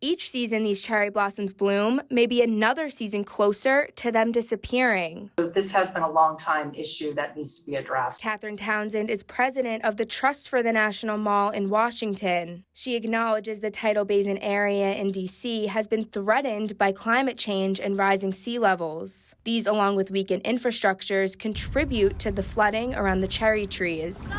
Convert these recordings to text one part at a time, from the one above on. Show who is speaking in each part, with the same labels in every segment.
Speaker 1: Each season these cherry blossoms bloom may be another season closer to them disappearing.
Speaker 2: This has been a long time issue that needs to be addressed.
Speaker 1: Catherine Townsend is president of the Trust for the National Mall in Washington. She acknowledges the Tidal Basin area in D.C. has been threatened by climate change and rising sea levels. These, along with weakened infrastructures, contribute to the flooding around the cherry trees.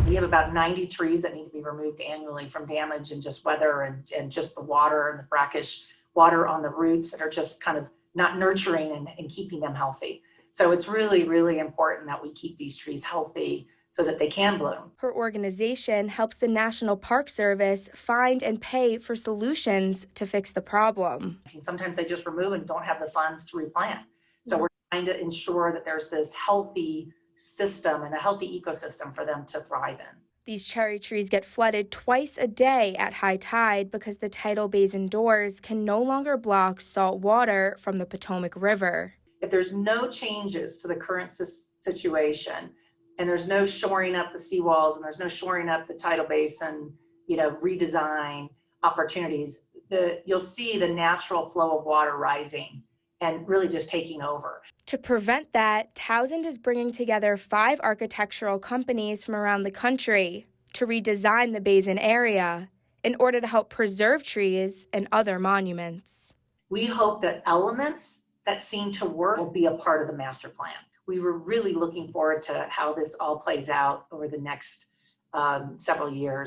Speaker 2: We have about 90 trees that need to be removed annually from damage and just weather and just the water and the brackish water on the roots that are just kind of not nurturing and keeping them healthy. So it's really, really important that we keep these trees healthy so that they can bloom.
Speaker 1: Her organization helps the National Park Service find and pay for solutions to fix the problem.
Speaker 2: Sometimes they just remove and don't have the funds to replant. So we're trying to ensure that there's this healthy system and a healthy ecosystem for them to thrive in.
Speaker 1: These cherry trees get flooded twice a day at high tide because the tidal basin doors can no longer block salt water from the Potomac River.
Speaker 2: If there's no changes to the current situation, and there's no shoring up the seawalls, and there's no shoring up the tidal basin, redesign opportunities, you'll see the natural flow of water rising and really just taking over.
Speaker 1: To prevent that, Townsend is bringing together 5 architectural companies from around the country to redesign the basin area in order to help preserve trees and other monuments.
Speaker 2: We hope that elements that seem to work will be a part of the master plan. We were really looking forward to how this all plays out over the next several years.